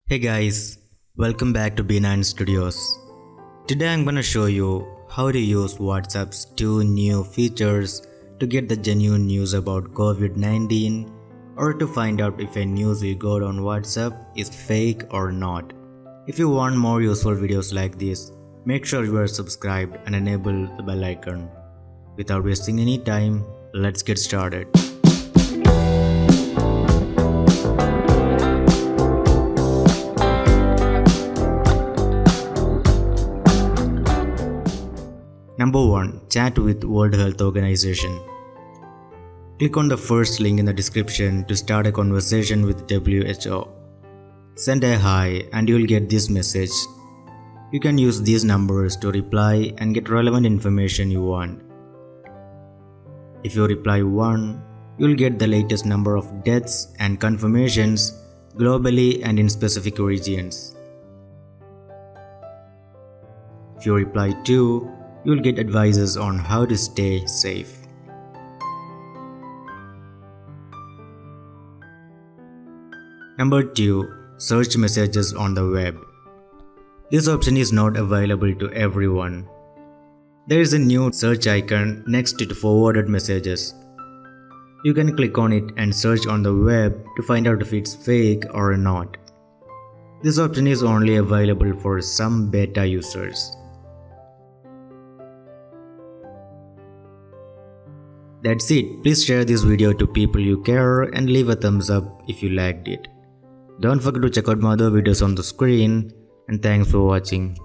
Hey guys, welcome back to B9 Studios. Today I'm gonna show you how to use WhatsApp's two new features to get the genuine news about COVID-19 or to find out if a news you got on WhatsApp is fake or not. If you want more useful videos like this, make sure you are subscribed and enable the bell icon. Without wasting any time, let's get started. Number 1. Chat with World Health Organization. Click on the first link in the description to start a conversation with WHO. Send a hi and you'll get this message. You can use these numbers to reply and get relevant information you want. If you reply 1, you'll get the latest number of deaths and confirmations globally and in specific regions. If you reply 2, you'll get advices on how to stay safe. Number 2. Search messages on the web. This option is not available to everyone. There is a new search icon next to forwarded messages. You can click on it and search on the web to find out if it's fake or not. This option is only available for some beta users. That's it. Please share this video to people you care and leave a thumbs up if you liked it. Don't forget to check out my other videos on the screen, and thanks for watching.